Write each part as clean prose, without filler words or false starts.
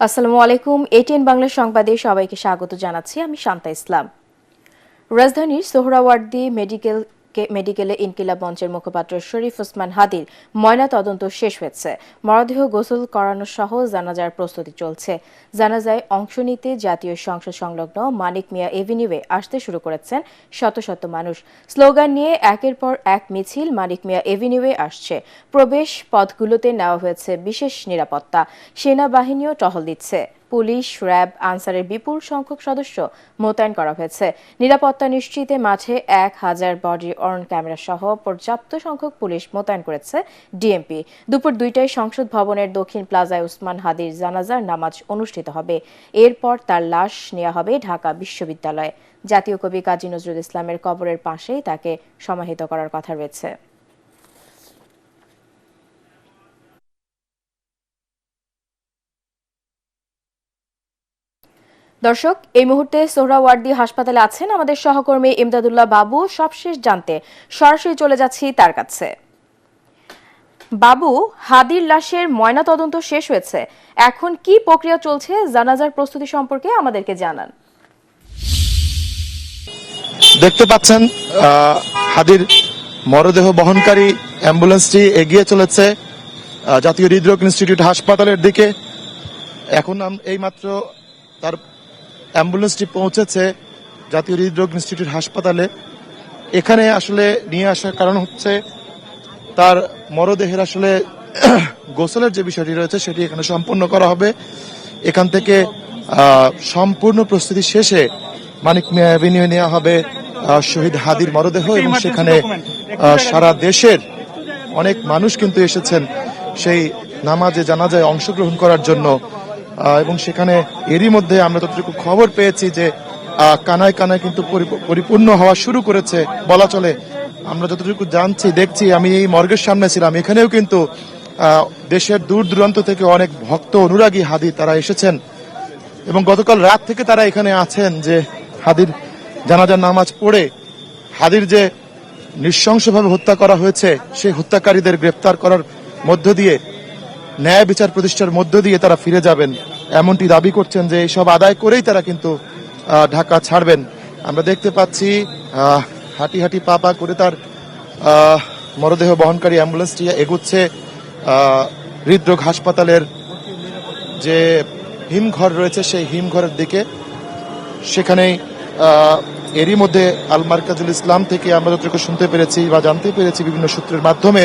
আসসালামু আলাইকুম। এটিএন বাংলা সংবাদে সবাইকে স্বাগত জানাচ্ছি। আমি শান্তা ইসলাম। রাজধানীর সোহরাওয়ার্দী মেডিকেলে ইনকিলাব মঞ্চের মুখপাত্র শরীফ ওসমান হাদির ময়না তদন্ত শেষ হয়েছে। মরদেহ গোসল করানো সহ জানাজার প্রস্তুতি চলছে। জানাজায় অংশ নিতে জাতীয় সংসদ সংলগ্ন মানিক মিয়া এভিনিউয়ে আসতে শুরু করেছেন শত শত মানুষ। স্লোগান নিয়ে একের পর এক মিছিল মানিক মিয়া এভিনিউয়ে আসছে। প্রবেশ পথগুলোতে নেওয়া হয়েছে বিশেষ নিরাপত্তা। সেনাবাহিনীও টহল দিচ্ছে। পুলিশ, র্যাব, আনসারের বিপুল সংখ্যক সদস্য মোতায়েন করা হয়েছে। নিরাপত্তা নিশ্চিতে মাঠে 1000 বডি অন ক্যামেরা সহ পর্যাপ্ত সংখ্যক পুলিশ মোতায়েন করেছে ডিএমপি। দুপুর 2টায় সংসদ ভবনের দক্ষিণ প্লাজায় ওসমান হাদির জানাজার নামাজ অনুষ্ঠিত হবে। এরপর তার লাশ নেওয়া হবে ঢাকা বিশ্ববিদ্যালয়ে। জাতীয় কবি কাজী নজরুল ইসলামের কবরের পাশেই তাকে সমাহিত করার কথা রয়েছে। দর্শক, এই মুহূর্তে সোহরাওয়ার্দী হাসপাতালে আছেন আমাদের সহকর্মী ইমদাদুল্লাহ বাবু। সবশেষ জানতে সরাসরি চলে যাচ্ছি তার কাছে। বাবু, হাদির লাশের ময়না তদন্ত শেষ হয়েছে, এখন কি প্রক্রিয়া চলছে? জানাজার প্রস্তুতি সম্পর্কে আমাদেরকে জানান। দেখতে পাচ্ছেন হাদির মরদেহ বহনকারী অ্যাম্বুলেন্সটি এগিয়ে চলেছে জাতীয় হৃদরোগ ইনস্টিটিউট হাসপাতালের দিকে। এখন এইমাত্র তার অ্যাম্বুলেন্সটি পৌঁছেছে জাতীয় হৃদরোগ ইনস্টিটিউট হাসপাতালে। এখানে আসলে নিয়ে আসার কারণ হচ্ছে তার মরদেহের আসলে গোসলের যে বিষয়টি রয়েছে সেটি এখানে সম্পন্ন করা হবে। এখান থেকে সম্পূর্ণ প্রস্তুতি শেষে মানিক মিয়া অ্যাভিনিউ নেওয়া হবে শহীদ হাদির মরদেহ, এবং সেখানে সারা দেশের অনেক মানুষ কিন্তু এসেছেন সেই নামাজে জানাজায় অংশগ্রহণ করার জন্য। এবং সেখানে এরই মধ্যে আমরা যতটুকু খবর পেয়েছি যে কানায় কানায় কিন্তু পরিপূর্ণ হওয়া শুরু করেছে বলা চলে। আমরা যতটুকু জানছি, দেখছি, আমি এই মর্গের সামনে ছিলাম, এখানেও কিন্তু দেশের দূর দূরান্ত থেকে অনেক ভক্ত অনুরাগী হাদি তারা এসেছেন এবং গতকাল রাত থেকে তারা এখানে আছেন যে হাদির জানাজার নামাজ পড়ে হাদির যে নৃশংসভাবে হত্যা করা হয়েছে সেই হত্যাকারীদের গ্রেপ্তার করার মধ্য দিয়ে ন্যায় বিচার প্রতিষ্ঠার মধ্য দিয়ে তারা ফিরে যাবেন, এমনটি দাবি করছেন যে এইসব আদায় করেই তারা কিন্তু ঢাকা ছাড়বেন। আমরা দেখতে পাচ্ছি হাঁটি হাঁটি পা পা করে তার মরদেহ বহনকারী অ্যাম্বুলেন্সটি এগুচ্ছে হৃদরোগ হাসপাতালের যে হিমঘর রয়েছে সেই হিমঘরের দিকে। সেখানেই এরই মধ্যে আল মার্কাজুল ইসলাম থেকে আমরা যতটুকু শুনতে পেরেছি বা জানতে পেরেছি বিভিন্ন সূত্রের মাধ্যমে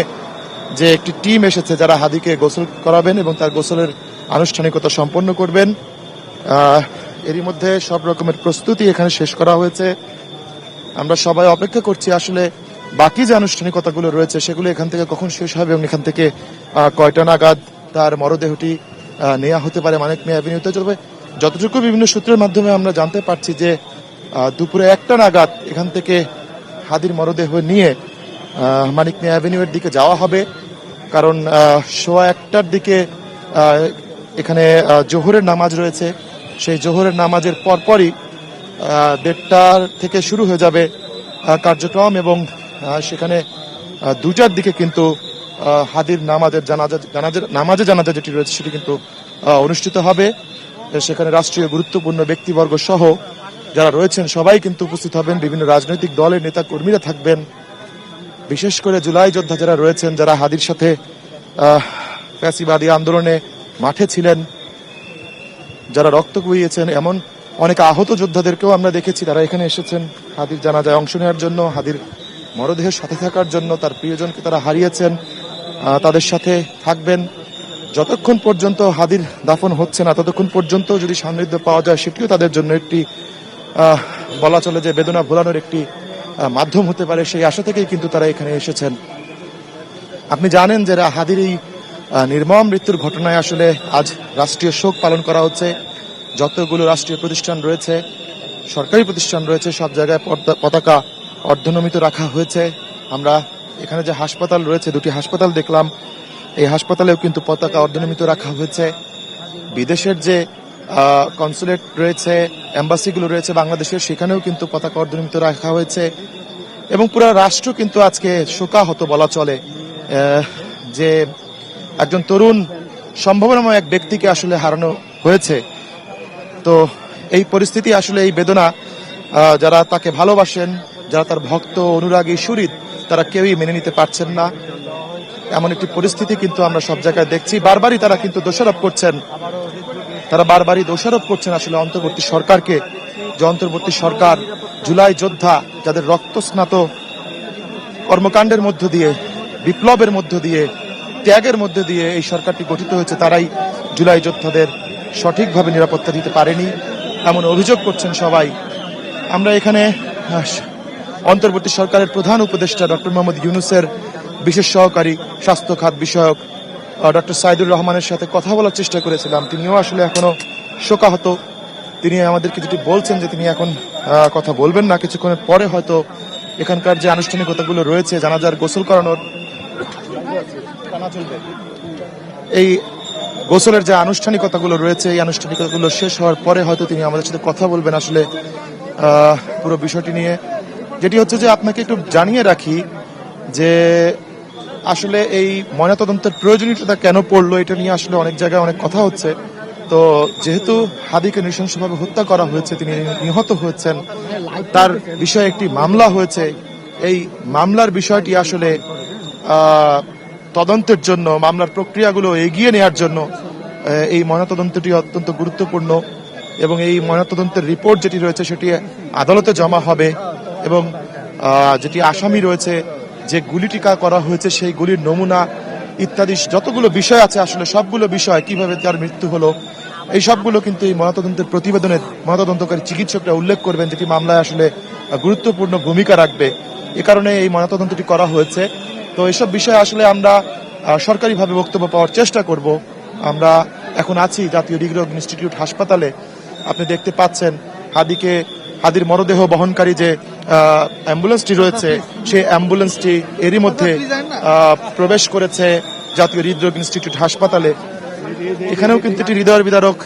যে একটি টিম এসেছে যারা হাদিকে গোসল করাবেন এবং তার গোসলের আনুষ্ঠানিকতা সম্পন্ন করবেন। এরই মধ্যে সব রকমের প্রস্তুতি এখানে শেষ করা হয়েছে। আমরা সবাই অপেক্ষা করছি আসলে বাকি যে আনুষ্ঠানিকতাগুলো রয়েছে সেগুলো এখান থেকে কখন শেষ হবে এবং এখান থেকে কয়টা নাগাদ তার মরদেহটি নেওয়া হতে পারে মানিক মিয়া অ্যাভিনিউতে চলবে। যতটুকু বিভিন্ন সূত্রের মাধ্যমে আমরা জানতে পারছি যে দুপুরে 1টা নাগাদ এখান থেকে হাদির মরদেহ নিয়ে মানিক মিয়া অ্যাভিনিউয়ের দিকে যাওয়া হবে, কারণ 1:15টার দিকে এখানে জোহরের নামাজ রয়েছে। সেই জোহরের নামাজের পরপরই 1:30টার থেকে শুরু হয়ে যাবে কার্যক্রম এবং সেখানে 2টার দিকে কিন্তু হাদির নামাজে জানাজা যেটি রয়েছে সেটি কিন্তু অনুষ্ঠিত হবে। সেখানে রাষ্ট্রীয় গুরুত্বপূর্ণ ব্যক্তিবর্গ সহ যারা রয়েছেন সবাই কিন্তু উপস্থিত হবেন। বিভিন্ন রাজনৈতিক দলের নেতা কর্মীরা থাকবেন, বিশেষ করে জুলাই যোদ্ধা যারা রয়েছেন, যারা হাদির সাথে ফ্যাসিবাদী আন্দোলনে মাঠে ছিলেন, যারা রক্ত বইয়েছেন, এমন অনেক আহত যোদ্ধাদেরকেও আমরা দেখেছি তারা এখানে এসেছেন হাদির জানাজায় অংশ নেওয়ার জন্য, হাদির মরদেহের সাথে থাকার জন্য। তার প্রিয়জনকে তারা হারিয়েছেন, তাদের সাথে থাকবেন যতক্ষণ পর্যন্ত হাদির দাফন হচ্ছে না, ততক্ষণ পর্যন্ত যদি সান্নিধ্য পাওয়া যায় সেটিও তাদের জন্য একটি বলা চলে যে বেদনা ভোলানোর একটি মাধ্যম হতে পারে। সেই আশা থেকেই কিন্তু তারা এখানে এসেছেন। আপনি জানেন যে হাদির এই নির্মম মৃত্যুর ঘটনায় আসলে আজ রাষ্ট্রীয় শোক পালন করা হচ্ছে। যতগুলো রাষ্ট্রীয় প্রতিষ্ঠান রয়েছে, সরকারি প্রতিষ্ঠান রয়েছে, সব জায়গায় পতাকা অর্ধনমিত রাখা হয়েছে। আমরা এখানে যে হাসপাতাল রয়েছে, 2টি হাসপাতাল দেখলাম, এই হাসপাতালেও কিন্তু পতাকা অর্ধনমিত রাখা হয়েছে। বিদেশের যে কনসুলেট রয়েছে, এম্বাসিগুলো রয়েছে বাংলাদেশের, সেখানেও কিন্তু পতাকা অর্ধনমিত রাখা হয়েছে এবং পুরো রাষ্ট্র কিন্তু আজকে শোকাহত বলা চলে যে একজন তরুণ সম্ভাবনাময় এক ব্যক্তিকে আসলে হারানো হয়েছে। তো এই পরিস্থিতি আসলে এই বেদনা যারা তাকে ভালোবাসেন, যারা তার ভক্ত অনুরাগী সুহৃদ, তারা কেউই মেনে নিতে পারছেন না। এমন একটি পরিস্থিতি কিন্তু আমরা সব জায়গায় দেখছি। বারবারই তারা কিন্তু দোষারোপ করছেন, আসলে অন্তর্বর্তী সরকারকে, যে অন্তর্বর্তী সরকার জুলাই যোদ্ধা যাদের রক্তস্নাত কর্মকাণ্ডের মধ্য দিয়ে, বিপ্লবের মধ্য দিয়ে, ত্যাগের মধ্য দিয়ে এই সরকারটি গঠিত হয়েছে, তারাই জুলাই যোদ্ধাদের সঠিকভাবে নিরাপত্তা দিতে পারেনি, এমন অভিযোগ করছেন সবাই। আমরা এখানে অন্তর্বর্তী সরকারের প্রধান উপদেষ্টা ডক্টর মোহাম্মদ ইউনূসের বিশেষ সহকারী স্বাস্থ্য খাত বিষয়ক ডক্টর সাইদুর রহমানের সাথে কথা বলার চেষ্টা করেছিলাম। তিনিও আসলে এখনো শোকাহত। তিনি আমাদেরকে যেটি বলছেন যে তিনি এখন কথা বলবেন না, কিছুক্ষণের পরে হয়তো এখানকার যে আনুষ্ঠানিকতাগুলো রয়েছে, জানাজার গোসল করানোর, এই গোসলের যে আনুষ্ঠানিকতাগুলো রয়েছে, এই আনুষ্ঠানিকতাগুলো শেষ হওয়ার পরে হয়তো তিনি আমাদের সাথে কথা বলবেন আসলে পুরো বিষয়টি নিয়ে। যেটি হচ্ছে যে আপনাকে একটু জানিয়ে রাখি যে আসলে এই ময়নাতদন্তের প্রয়োজনীয়তা কেন পড়লো, এটা নিয়ে আসলে অনেক জায়গায় অনেক কথা হচ্ছে। তো যেহেতু হাদিকে নৃশংসভাবে হত্যা করা হয়েছে, তিনি নিহত হয়েছেন, তার বিষয়ে একটি মামলা হয়েছে। এই মামলার বিষয়টি আসলে তদন্তের জন্য, মামলার প্রক্রিয়াগুলো এগিয়ে নেওয়ার জন্য এই ময়নাতদন্তটি অত্যন্ত গুরুত্বপূর্ণ। এবং এই ময়নাতদন্তের রিপোর্ট যেটি রয়েছে সেটি আদালতে জমা হবে এবং যেটি আসামি রয়েছে, যে গুলিটিকা করা হয়েছে সেই গুলির নমুনা ইত্যাদি যতগুলো বিষয় আছে, আসলে সবগুলো বিষয়, কিভাবে তার মৃত্যু হলো, এই সবগুলো কিন্তু এই ময়নাতদন্তের প্রতিবেদনে ময়নাতদন্তকারী চিকিৎসকরা উল্লেখ করবেন, যেটি মামলায় আসলে গুরুত্বপূর্ণ ভূমিকা রাখবে। এ কারণে এই ময়নাতদন্তটি করা হয়েছে। তো এসব বিষয়ে আসলে আমরা সরকারিভাবে বক্তব্য পাওয়ার চেষ্টা করব। আমরা এখন আছি জাতীয় হৃদরোগ ইনস্টিটিউট হাসপাতালে। আপনি দেখতে পাচ্ছেন হাদির মরদেহ বহনকারী যে অ্যাম্বুলেন্সটি রয়েছে, সেই অ্যাম্বুলেন্সটি এরই মধ্যে প্রবেশ করেছে জাতীয় হৃদরোগ ইনস্টিটিউট হাসপাতালে। এখানেও কিন্তু একটি হৃদয় বিদারক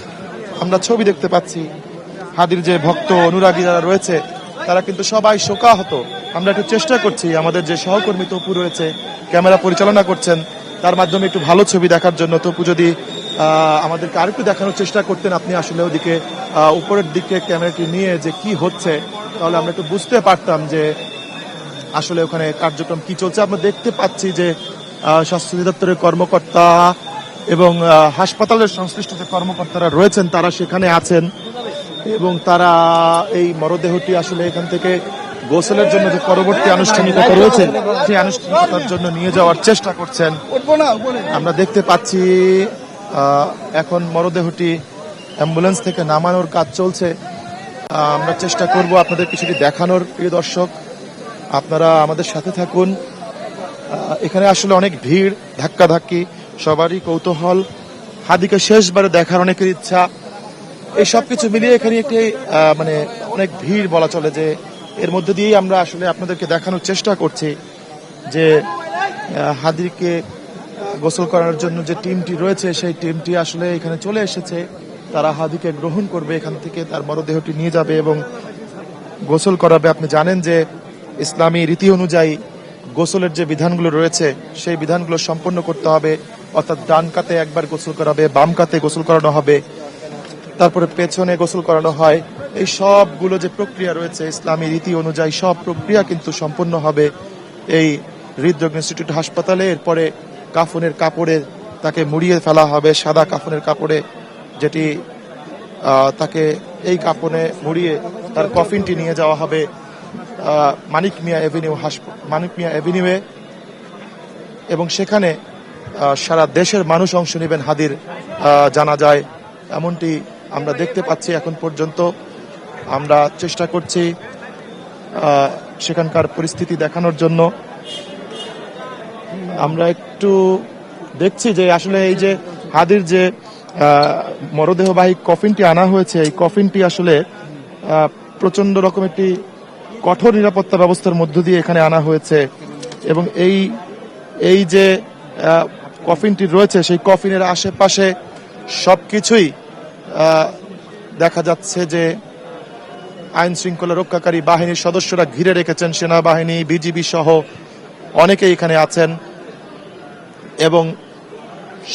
আমরা ছবি দেখতে পাচ্ছি। হাদির যে ভক্ত অনুরাগী যারা রয়েছে, তারা কিন্তু সবাই শোকাহত। আমরা একটু চেষ্টা করছি, আমাদের যে সহকর্মী তপু রয়েছে, ক্যামেরা পরিচালনা করছেন, তার মাধ্যমে একটু ভালো ছবি দেখার জন্য। তপু যদি আমাদেরকে আরেকটু দেখানোর চেষ্টা করতেন, আপনি আসলে ওদিকে উপরের দিকে ক্যামেরাটি নিয়ে যে কি হচ্ছে, তাহলে আমরা একটু বুঝতে পারতাম যে আসলে ওখানে কার্যক্রম কি চলছে। আমরা দেখতে পাচ্ছি যে স্বাস্থ্য অধিদপ্তরের কর্মকর্তা এবং হাসপাতালের সংশ্লিষ্ট যে কর্মকর্তারা রয়েছেন, তারা সেখানে আছেন এবং তারা এই মরদেহটি আসলে এখান থেকে গোসলের জন্য যে পরবর্তী আনুষ্ঠানিকতা রয়েছে, সেই আনুষ্ঠানিকতার জন্য নিয়ে যাওয়ার চেষ্টা করছেন। আমরা দেখতে পাচ্ছি এখন মরদেহটি অ্যাম্বুলেন্স থেকে নামানোর কাজ চলছে। আমরা চেষ্টা করব আপনাদের কিছুটি দেখানোর। প্রিয় দর্শক, আপনারা আমাদের সাথে থাকুন। এখানে আসলে অনেক ভিড়, ধাক্কাধাক্কি, সবারই কৌতূহল, হাদিকে শেষবারে দেখার অনেকের ইচ্ছা, এই সব কিছু মিলিয়ে এখানে একটি মানে অনেক ভিড় বলা চলে। যে এর মধ্যে দিয়েই আমরা আসলে আপনাদেরকে দেখানোর চেষ্টা করছি যে হাদিকে গোসল করার জন্য যে টিমটি রয়েছে, সেই টিমটি আসলে এখানে চলে এসেছে। তারা হাদিকে গ্রহণ করবে, এখান থেকে তার মরদেহটি নিয়ে যাবে এবং গোসল করাবে। আপনি জানেন যে ইসলামী রীতি অনুযায়ী গোসলের যে বিধানগুলো রয়েছে, সেই বিধানগুলো সম্পন্ন করতে হবে। অর্থাৎ ডান কাতে একবার গোসল করাবে, বাম কাতে গোসল করানো হবে, তারপরে পেছনে গোসল করানো হয়। এই সবগুলো যে প্রক্রিয়া রয়েছে ইসলামী রীতি অনুযায়ী, সব প্রক্রিয়া কিন্তু সম্পন্ন হবে এই হৃদরোগ ইনস্টিটিউট হাসপাতালে। এরপরে কাফনের কাপড়ে তাকে মুড়িয়ে ফেলা হবে, সাদা কাফনের কাপড়ে, যেটি তাকে এই কাফনে মুড়িয়ে তার কফিনটি নিয়ে যাওয়া হবে মানিক মিয়া এভিনিউয়ে এবং সেখানে সারা দেশের মানুষ অংশ নেবেন হাদির জানাজায়, এমনটি আমরা দেখতে পাচ্ছি। এখন পর্যন্ত আমরা চেষ্টা করছি সেখানকার পরিস্থিতি দেখানোর জন্য। আমরা একটু দেখছি যে আসলে এই যে হাদির যে মরদেহবাহী কফিনটি আনা হয়েছে, এই কফিনটি আসলে প্রচন্ড রকম একটি কঠোর নিরাপত্তা ব্যবস্থার মধ্য দিয়ে এখানে আনা হয়েছে এবং এই যে কফিনটি রয়েছে, সেই কফিনের আশেপাশে সবকিছুই দেখা যাচ্ছে যে আইন শৃঙ্খলা রক্ষাকারী বাহিনীর সদস্যরা ঘিরে রেখেছেন। সেনাবাহিনী, বিজিবি সহ অনেকেই এখানে আছেন এবং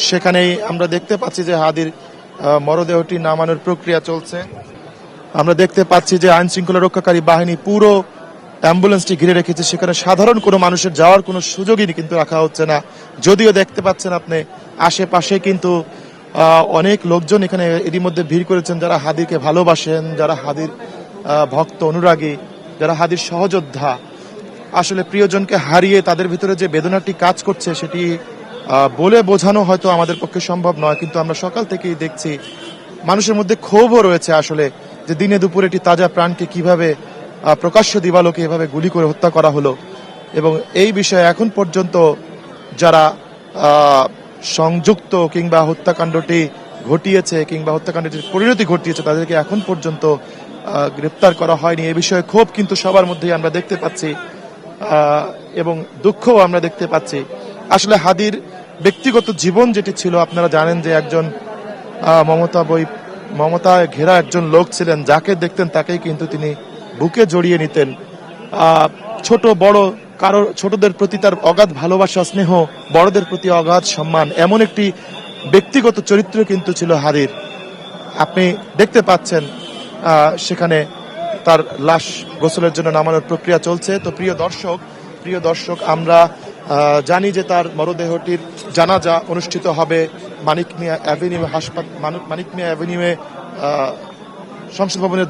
সেখানেই আমরা দেখতে পাচ্ছি যে হাদির মরদেহটি নামানোর প্রক্রিয়া চলছে। আমরা দেখতে পাচ্ছি যে আইন শৃঙ্খলা রক্ষাকারী বাহিনী পুরো অ্যাম্বুলেন্সটি ঘিরে রেখেছে, সেখানে সাধারণ কোনো মানুষের যাওয়ার কোনো সুযোগই কিন্তু রাখা হচ্ছে না। যদিও দেখতে পাচ্ছেন আপনি আশেপাশে কিন্তু অনেক লোকজন এখানে এরই মধ্যে ভিড় করেছেন, যারা হাদিকে ভালোবাসেন, যারা হাদির ভক্ত অনুরাগী, যারা হাদির সহযোদ্ধা। আসলে প্রিয়জনকে হারিয়ে তাদের ভিতরে যে বেদনাটি কাজ করছে সেটি বলে বোঝানো হয়তো আমাদের পক্ষে সম্ভব নয়, কিন্তু আমরা সকাল থেকেই দেখছি মানুষের মধ্যে ক্ষোভও রয়েছে আসলে, যে দিনে দুপুরে একটি তাজা প্রাণকে কিভাবে প্রকাশ্য দিবালোকে এভাবে গুলি করে হত্যা করা হলো। এবং এই বিষয়ে এখন পর্যন্ত যারা সংযুক্ত কিংবা হত্যাকাণ্ডটি ঘটিয়েছে কিংবা হত্যাকাণ্ডটির পরিণতি ঘটিয়েছে তাদেরকে এখন পর্যন্ত গ্রেপ্তার করা হয়নি। এই বিষয়ে ক্ষোভ কিন্তু সবার মধ্যেই আমরা দেখতে পাচ্ছি এবং দুঃখও আমরা দেখতে পাচ্ছি। আসলে হাদির ব্যক্তিগত জীবন যেটি ছিল, আপনারা জানেন যে একজন মমতায় ঘেরা একজন লোক ছিলেন, যাকে দেখতেন তাকেই কিন্তু তিনি বুকে জড়িয়ে নিতেন। ছোট বড় কারো, ছোটদের প্রতি তার অগাধ ভালোবাসা স্নেহ, বড়দের প্রতি অগাধ সম্মান, এমন একটি ব্যক্তিগত চরিত্র কিন্তু ছিল হাদির। আপনি দেখতে পাচ্ছেন সেখানে তার লাশ গোসলের জন্য নামানোর প্রক্রিয়া চলছে। তো প্রিয় দর্শক, আমরা জানি যে তার মরদেহটির জানাজা অনুষ্ঠিত হবে মানিক মিয়া অ্যাভিনিউয়ে সংসদ ভবনের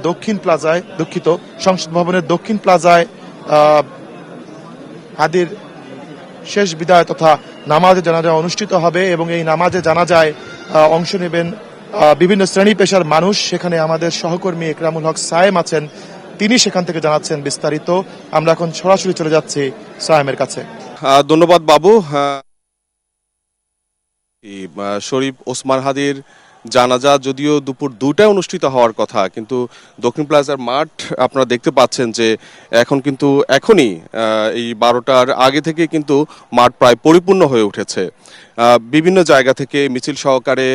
দক্ষিণ প্লাজায় হাদির শেষ বিদায় তথা নামাজে জানাজা অনুষ্ঠিত হবে এবং এই নামাজে জানাজায় অংশ নেবেন বিভিন্ন শ্রেণী পেশার মানুষ। সেখানে আমাদের সহকর্মী একরামুল হক সায়েম আছেন, তিনি সেখান থেকে জানাচ্ছেন বিস্তারিত। আমরা এখন সরাসরি চলে যাচ্ছি সায়েমের কাছে। ধন্যবাদ বাবু। শরীফ ওসমান হাদির জানাজা যদিও দুপুর 2টায় অনুষ্ঠিত হওয়ার কথা, কিন্তু দক্ষিণ প্লাজার মাঠ আপনারা দেখতে পাচ্ছেন যে এখনই এই 12টার আগে থেকে কিন্তু মাঠ প্রায় পরিপূর্ণ হয়ে উঠেছে। বিভিন্ন জায়গা থেকে মিছিল সহকারে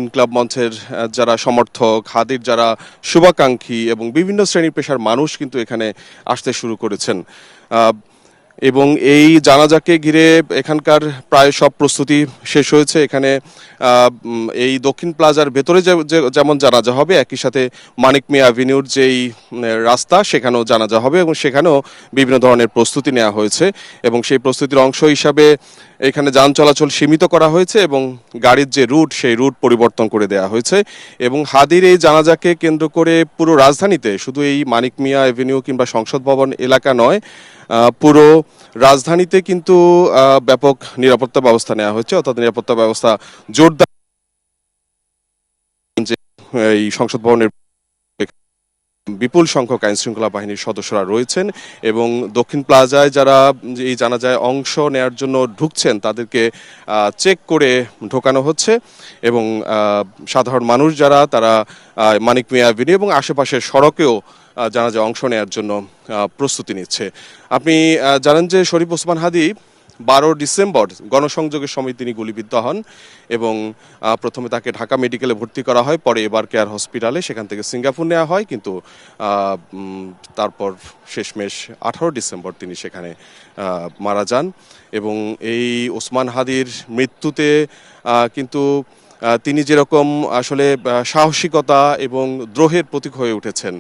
ইনকলাব মঞ্চের যারা সমর্থক, হাদির যারা শুভাকাঙ্ক্ষী এবং বিভিন্ন শ্রেণী পেশার মানুষ কিন্তু এখানে আসতে শুরু করেছেন এবং এই জানাজাকে ঘিরে এখানকার প্রায় সব প্রস্তুতি শেষ হয়েছে। এখানে এই দক্ষিণ প্লাজার ভেতরে যেমন জানাজা হবে, একই সাথে মানিক মিয়া অ্যাভিনিউর যেই রাস্তা সেখানেও জানাজা হবে এবং সেখানেও বিভিন্ন ধরনের প্রস্তুতি নেওয়া হয়েছে এবং সেই প্রস্তুতির অংশ হিসাবে এখানে যান চলাচল সীমিত করা হয়েছে এবং গাড়ির যে রুট সেই রুট পরিবর্তন করে দেওয়া হয়েছে এবং হাদির এই জানাজাকে কেন্দ্র করে পুরো রাজধানীতে, শুধু এই মানিক মিয়া অ্যাভিনিউ কিংবা সংসদ ভবন এলাকা নয়, পুরো রাজধানীতে কিন্তু ব্যাপক নিরাপত্তা ব্যবস্থা নেওয়া হয়েছে, অর্থাৎ নিরাপত্তা ব্যবস্থা জোরদার। এই সংসদ ভবনের বিপুল সংখ্যক আইন শৃঙ্খলা বাহিনীর সদস্যরা রয়েছেন এবং দক্ষিণ প্লাজায় যারা এই জানাজায় অংশ নেয়ার জন্য ঢুকছেন তাদেরকে চেক করে ঢোকানো হচ্ছে এবং সাধারণ মানুষ যারা তারা মানিক মিয়া অ্যাভিনিউ এবং আশেপাশের সড়কেও জানাজায় অংশ নেয়ার জন্য প্রস্তুতি নিচ্ছে। আপনি জানেন যে শরীফ ওসমান হাদি 12 ডিসেম্বর গণসংযোগের সময় তিনি গুলিবিদ্ধ হন এবং প্রথমে তাকে ঢাকা মেডিকেলে ভর্তি করা হয়, পরে এবার কেয়ার হসপিটালে, সেখান থেকে সিঙ্গাপুর নেওয়া হয়, কিন্তু তারপর শেষমেশ 18 ডিসেম্বর তিনি সেখানে মারা যান এবং এই ওসমান হাদির মৃত্যুতে কিন্তু তিনি যেরকম আসলে সাহসিকতা এবং দ্রোহের প্রতীক হয়ে উঠেছেন,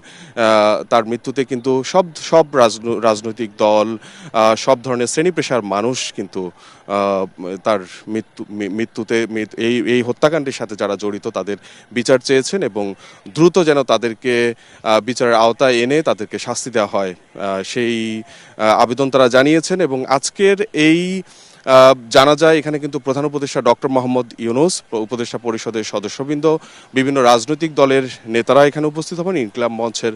তার মৃত্যুতে কিন্তু সব রাজনৈতিক দল, সব ধরনের শ্রেণী পেশার মানুষ কিন্তু তার মৃত্যুতে এই হত্যাকাণ্ডের সাথে যারা জড়িত তাদের বিচার চেয়েছেন এবং দ্রুত যেন তাদেরকে বিচারের আওতায় এনে তাদেরকে শাস্তি দেওয়া হয় সেই আবেদন তারা জানিয়েছেন। এবং আজকের এই জানাজায় এখানে কিন্তু প্রধান উপদেষ্টা ডক্টর মোহাম্মদ ইউনূস, উপদেষ্টা পরিষদের সদস্যবৃন্দ, বিভিন্ন রাজনৈতিক দলের নেতারা এখানে উপস্থিত হবেন, ইনকিলাব মঞ্চের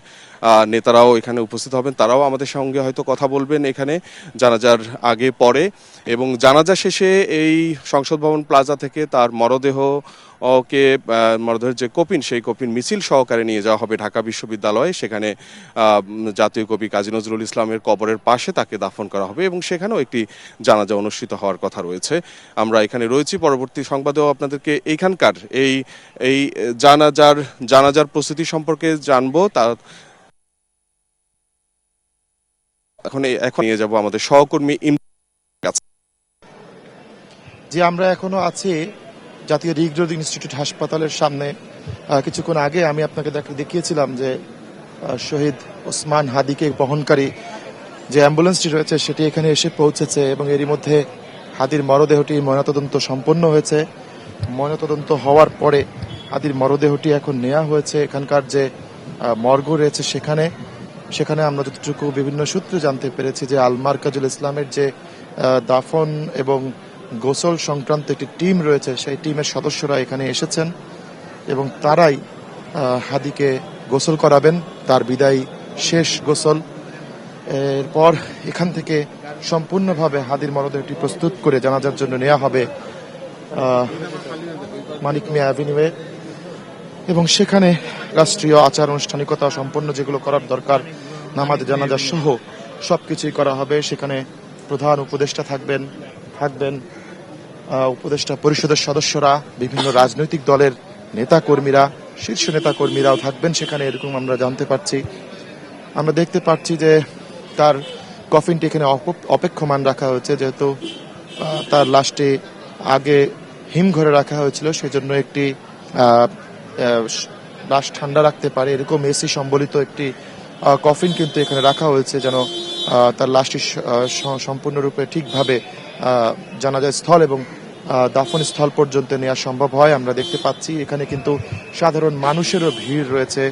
নেতারাও এখানে উপস্থিত হবেন, তারাও আমাদের সঙ্গে হয়তো কথা বলবেন এখানে জানাজার আগে পরে। এবং জানাজা শেষে এই সংসদ ভবন প্লাজা থেকে তার মরদেহের যে কফিন সেই কফিন মিছিল সহকারে নিয়ে যাওয়া হবে ঢাকা বিশ্ববিদ্যালয়ে, সেখানে জাতীয় কবি কাজী নজরুল ইসলামের কবরের পাশে তাকে দাফন করা হবে এবং সেখানেও একটি জানাজা অনুষ্ঠিত হওয়ার কথা রয়েছে। আমরা এখানে রয়েছি, পরবর্তী সংবাদেও আপনাদেরকে এইখানকার এই জানাজার প্রস্তুতি সম্পর্কে জানবো। তা এখন নিয়ে যাব আমাদের সহকর্মী যে আমরা এখনো আছি জাতীয় হৃদরোগ ইনস্টিটিউট হাসপাতালের সামনে। কিছুক্ষণ আগে আমি আপনাকে দেখিয়েছিলাম যে শহীদ ওসমান হাদিকে বহনকারী যে অ্যাম্বুলেন্সটি রয়েছে সেটি এখানে এসে পৌঁছেছে এবং এরই মধ্যে হাদির মরদেহটি ময়নাতদন্ত সম্পন্ন হয়েছে। ময়নাতদন্ত হওয়ার পরে হাদির মরদেহটি এখন নেওয়া হয়েছে এখানকার যে মর্গ রয়েছে সেখানে আমরা যতটুকু বিভিন্ন সূত্রে জানতে পেরেছি যে আল মারকাজুল ইসলামের যে দাফন এবং গোসল সংক্রান্ত একটি টিম রয়েছে সেই টিমের সদস্যরা এখানে এসেছেন এবং তারাই হাদিকে গোসল করাবেন, তার বিদায়ী শেষ গোসল। এরপর এখান থেকে সম্পূর্ণভাবে হাদির মরদেহটি প্রস্তুত করে জানাজার জন্য নেওয়া হবে মানিক মিয়া অ্যাভিনিউয়ে এবং সেখানে রাষ্ট্রীয় আচার আনুষ্ঠানিকতা সম্পন্ন যেগুলো করার দরকার, নামাজ জানাজা সহ সবকিছুই করা হবে। সেখানে প্রধান উপদেষ্টা থাকবেন উপদেষ্টা পরিষদের সদস্যরা, বিভিন্ন রাজনৈতিক দলের নেতাকর্মীরা, শীর্ষ নেতাকর্মীরাও থাকবেন সেখানে, এরকম আমরা জানতে পারছি। আমরা দেখতে পাচ্ছি যে তার কফিনটি এখানে অপেক্ষমান রাখা হয়েছে, যেহেতু তার লাশটি আগে হিমঘরে রাখা হয়েছিল, সেজন্য একটি লাশ ঠান্ডা রাখতে পারে এরকম এসি সম্বলিত একটি কফিন কিন্তু এখানে রাখা হয়েছে, যেন তার লাশটি সম্পূর্ণরূপে ঠিকভাবে জানাজার স্থল এবং দাফন স্থল পর্যন্ত নেওয়া সম্ভব হয়। আমরা দেখতে পাচ্ছি এখানে কিন্তু সাধারণ মানুষেরও ভিড় রয়েছে।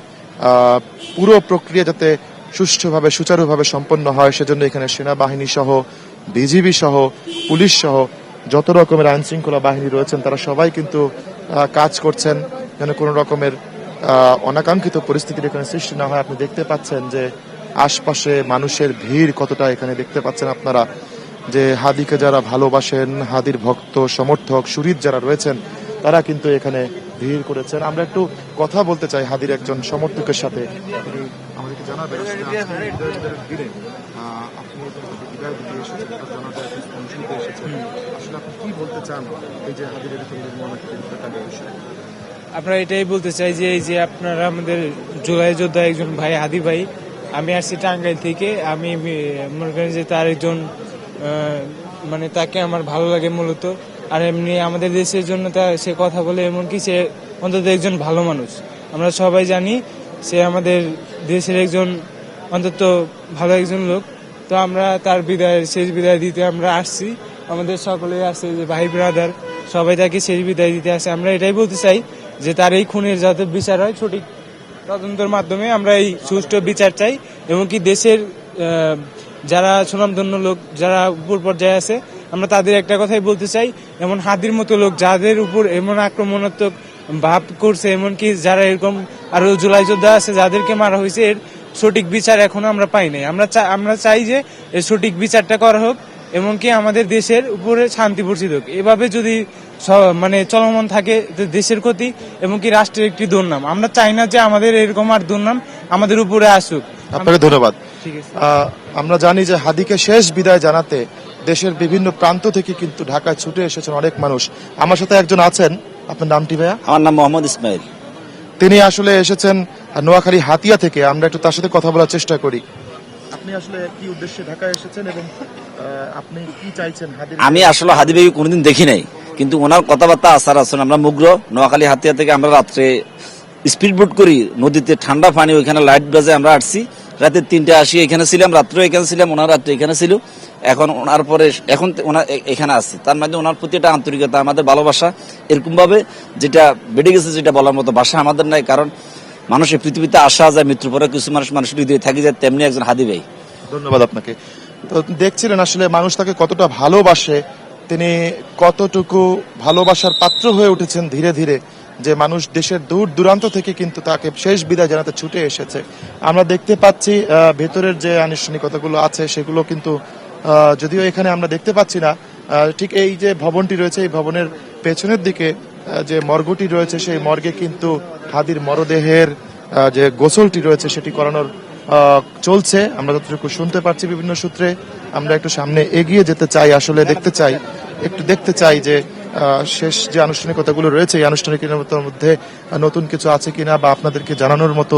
পুরো প্রক্রিয়া যাতে সুষ্ঠুভাবে সুচারুভাবে সম্পন্ন হয় সেজন্য এখানে সেনাবাহিনী সহ, বিজিবি সহ, পুলিশ সহ যত রকমের আইন শৃঙ্খলা বাহিনী রয়েছেন তারা সবাই কিন্তু কাজ করছেন যেন কোনো রকমের অনাকাঙ্ক্ষিত পরিস্থিতির এখানে সৃষ্টি না হয়। আপনি দেখতে পাচ্ছেন যে আশপাশে মানুষের ভিড় কতটা, এখানে দেখতে পাচ্ছেন আপনারা যে হাদিকে যারা ভালোবাসেন, হাদির ভক্ত সমর্থক সুরিদ যারা রয়েছেন তারা কিন্তু এখানে ভিড় করেছেন। আমরা একটু কথা বলতে চাই হাদির একজন সমর্থকের সাথে। আমাদেরকে জানাবেন আসলে আপনি কি বলতে চান এই যে হাদির আপনারা এটাই বলতে চাই যে এই যে আপনারা আমাদের জুলাই যোদ্ধা একজন ভাই হাদি ভাই, আমি আসছি টাঙ্গাইল থেকে। আমি মনে করি যে তার একজন মানে তাকে আমার ভালো লাগে মূলত, আর এমনি আমাদের দেশের জন্য সে কথা বলে, এমনকি সে অন্তত একজন ভালো মানুষ। আমরা সবাই জানি সে আমাদের দেশের একজন অন্তত ভালো একজন লোক। তো আমরা তার শেষ বিদায় দিতে আমরা আসছি, আমাদের সকলে আসছে যে ভাই ব্রাদার সবাই তাকে শেষ বিদায় দিতে আসে। আমরা এটাই বলতে চাই যে তার এই খুনের যাতে বিচার হয় সঠিক তদন্তের মাধ্যমে, আমরা এই সুষ্ঠু বিচার চাই। এবং কি দেশের যারা সুনামধন্য লোক যারা উপর পর্যায়ে আছে, আমরা তাদের একটা কথাই বলতে চাই, এমন হাদির মতো লোক যাদের উপর এমন আক্রমণাত্মক ভাব করছে, এমনকি যারা এরকম আরো জুলাই যোদ্ধা আছে যাদেরকে মারা হয়েছে, এর সঠিক বিচার এখনো আমরা পাই নাই। আমরা চাই যে এর সঠিক বিচারটা করা হোক, এমনকি আমাদের দেশের উপরে শান্তি বর্ষিত হোক। এভাবে যদি মানে চলমান থাকে দেশের ক্ষতি এবং কি রাষ্ট্রের একটি দুর্নাম। আমরা চাই না যে আমাদের এরকম আর দুর্নাম আমাদের উপরে আসুক। আপনাকে ধন্যবাদ। আমরা জানি যে হাদিকে শেষ বিদায় জানাতে দেশের বিভিন্ন প্রান্ত থেকে কিন্তু ঢাকায় ছুটে এসেছেন অনেক মানুষ। আমার সাথে একজন আছেন, আপনার নামটি ভাইয়া? আমার নাম মোহাম্মদ ইসমাইল। তিনি আসলে এসেছেন নোয়াখালী হাতিয়া থেকে। আমরা একটু তার সাথে কথা বলার চেষ্টা করি। আপনি আসলে কি উদ্দেশ্যে ঢাকায় এসেছেন এবং আপনি কি চাইছেন? আমি আসলে হাদি ভাই কোনোদিন দেখি নাই, কিন্তু ওনার কথাবার্তা আসার আসুন আমরা মুগ্র। নোয়াখালী হাতিয়া থেকে আমরা রাত্রে স্পিড বোট করি নদীতে, ঠান্ডা পানি, ওইখানে লাইট বাজে আমরা আসছি। রাতে 3টা আসি এখানে ছিলাম, রাত্রে এখানে ছিলাম, ওনার রাত্রে এখানে ছিল। এখন ওনার পরে এখন ওনার এখানে আসছি, তার মধ্যে ওনার প্রতি একটা আন্তরিকতা, আমাদের ভালোবাসা এরকম ভাবে যেটা বেড়ে গেছে, যেটা বলার মতো ভাষা আমাদের নাই। কারণ মানুষের পৃথিবীতে আসা যায়, মৃত্যুর পরে কিছু মানুষের হৃদয়ে থাকি যায়, তেমনি একজন হাদি ভাই। ধন্যবাদ আপনাকে। তো দেখছিলেন আসলে মানুষ তাকে কতটা ভালোবাসে, তিনি কতটুকু ভালোবাসার পাত্র হয়ে উঠেছেন ধীরে ধীরে, যে মানুষ দেশের দূর দূরান্ত থেকে কিন্তু তাকে শেষ বিদায় জানাতে ছুটে এসেছে। আমরা দেখতে পাচ্ছি ভেতরের যে আনুষ্ঠানিকতাগুলো আছে সেগুলো কিন্তু যদিও এখানে আমরা দেখতে পাচ্ছি না। ঠিক এই যে ভবনটি রয়েছে, এই ভবনের পেছনের দিকে যে মর্গটি রয়েছে, সেই মর্গে কিন্তু হাদির মরদেহের যে গোসলটি রয়েছে সেটি করানোর চলছে। আমরা যতটুকু শুনতে পাচ্ছি বিভিন্ন সূত্রে। আমরা একটু সামনে এগিয়ে যেতে চাই, আসলে দেখতে চাই যে শেষ যে আনুষ্ঠানিকতাগুলো রয়েছে এই আনুষ্ঠানিকতার মধ্যে নতুন কিছু আছে কিনা বা আপনাদেরকে জানানোর মতো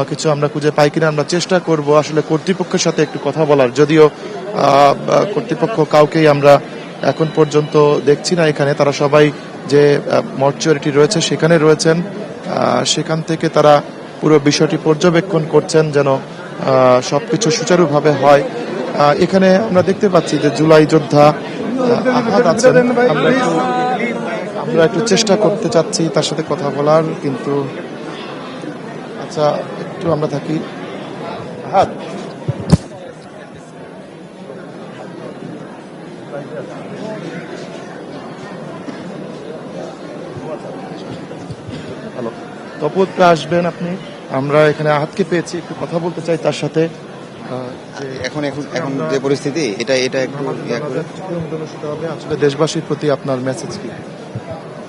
কিছু আমরা খুঁজে পাই কিনা। আমরা চেষ্টা করব আসলে কর্তৃপক্ষের সাথে একটু কথা বলার, যদিও কর্তৃপক্ষ কাউকেই আমরা এখন পর্যন্ত দেখছি না এখানে। তারা সবাই যে মর্চুয়ারিটি রয়েছে সেখানে রয়েছেন। সেখান থেকে তারা পুরো বিষয়টি পর্যবেক্ষণ করছেন যেন সবকিছু সুচারুভাবে হয়। এখানে আমরা দেখতে পাচ্ছি যে জুলাই যোদ্ধা আহাদ আছেন। আমরা একটু চেষ্টা করতে চাচ্ছি তার সাথে কথা বলার, কিন্তু আচ্ছা একটু আমরা থাকি। আহাদ, হ্যালো, তপতে আসবেন আপনি। আমরা এখানে আহাদকে পেয়েছি, একটু কথা বলতে চাই তার সাথে। এখন এখন এখন যে পরিস্থিতি এটা একটু অনুষ্ঠিত হবে। আসলে দেশবাসীর প্রতি আপনার মেসেজ কি?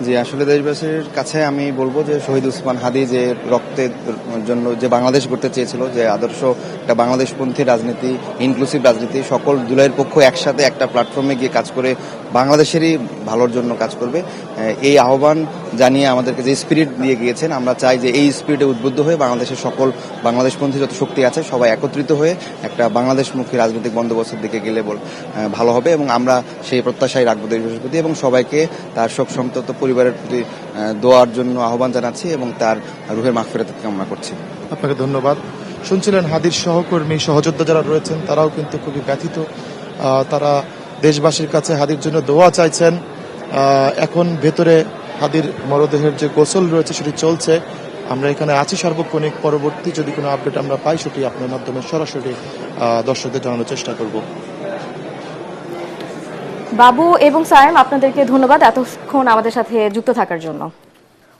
যে আসলে দেশবাসীর কাছে আমি বলবো যে শহীদ ওসমান হাদি যে রক্তের জন্য যে বাংলাদেশ করতে চেয়েছিল, যে আদর্শ একটা বাংলাদেশপন্থী রাজনীতি, ইনক্লুসিভ রাজনীতি, সকল জুলাইয়ের পক্ষ একসাথে একটা প্ল্যাটফর্মে গিয়ে কাজ করে বাংলাদেশেরই ভালোর জন্য কাজ করবে, এই আহ্বান জানিয়ে আমাদেরকে যে স্পিরিট দিয়ে গিয়েছেন, আমরা চাই যে এই স্পিরিটে উদ্বুদ্ধ হয়ে বাংলাদেশের সকল বাংলাদেশপন্থী যত শক্তি আছে সবাই একত্রিত হয়ে একটা বাংলাদেশমুখী রাজনৈতিক বন্দোবস্তের দিকে গেলে ভালো হবে, এবং আমরা সেই প্রত্যাশাই রাখবো দেশবাসীর প্রতি, এবং সবাইকে তার শোক সন্তপ্ত পরিবারের প্রতি দোয়ার জন্য আহ্বান জানাচ্ছি এবং তার রুহের মাগফিরাত কামনা করছি। আপনাকে ধন্যবাদ। শুনছিলেন হাদির সহকর্মী সহযোদ্ধা যারা রয়েছেন তারাও কিন্তু খুবই ব্যথিত। তারা দেশবাসীর কাছে হাদির জন্য দোয়া চাইছেন। এখন ভেতরে হাদির মরদেহের যে গোসল রয়েছে সেটি চলছে। আমরা এখানে আছি সার্বক্ষণিক। পরবর্তী যদি কোনো আপডেট আমরা পাই সেটি আপনার মাধ্যমে সরাসরি দর্শকদের জানানোর চেষ্টা করব। বাবু এবং সায়েম, আপনাদেরকে ধন্যবাদ এতক্ষণ আমাদের সাথে যুক্ত থাকার জন্য।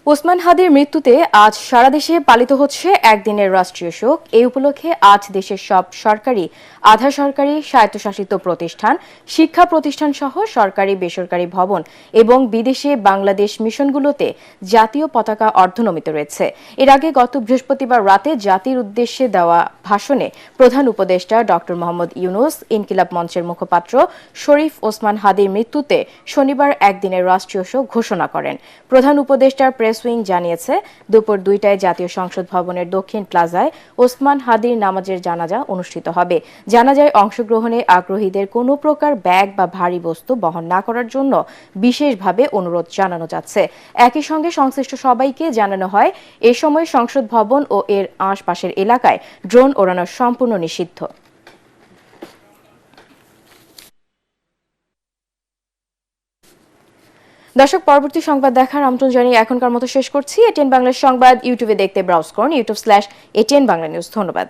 ওসমান হাদির মৃত্যুতে আজ সারা দেশে পালিত হচ্ছে একদিনের রাষ্ট্রীয় শোক। এই উপলক্ষে আজ দেশের সব সরকারি, আধা সরকারি, স্বায়ত্তশাসিত প্রতিষ্ঠান, শিক্ষা প্রতিষ্ঠান সহ সরকারি বেসরকারি ভবন এবং বিদেশে বাংলাদেশ মিশনগুলোতে জাতীয় পতাকা অর্ধনমিত রয়েছে। এর আগে গত বৃহস্পতিবার রাতে জাতির উদ্দেশ্যে দেওয়া ভাষণে প্রধান উপদেষ্টা ডক্টর মোহাম্মদ ইউনূস, ইনকিলাব মঞ্চের মুখপাত্র শরীফ ওসমান হাদির মৃত্যুতে শনিবার একদিনের রাষ্ট্রীয় শোক ঘোষণা করেন। প্রধান উপদেষ্টার প্রেস উইং জানিয়েছে, দুপুর 2টায় জাতীয় সংসদ ভবনের দক্ষিণ প্লাজায় ওসমান হাদির নামাজের জানাজা অনুষ্ঠিত হবে। জানাজায় অংশগ্রহণে আগ্রহীদের কোনো প্রকার ব্যাগ বা ভারী বস্তু বহন না করার জন্য বিশেষভাবে অনুরোধ জানানো যাচ্ছে। একই সঙ্গে সংশ্লিষ্ট সবাইকে জানানো হয়, এ সময় সংসদ ভবন ও এর আশপাশের এলাকায় ড্রোন ওড়ানো সম্পূর্ণ নিষিদ্ধ। দর্শক, পরবর্তী সংবাদ দেখার আমন্ত্রণ জানিয়ে এখনকার মতো শেষ করছি। এটিএন বাংলা সংবাদ ইউটিউবে দেখতে ব্রাউজ করুন youtube/ATN বাংলা নিউজ। ধন্যবাদ।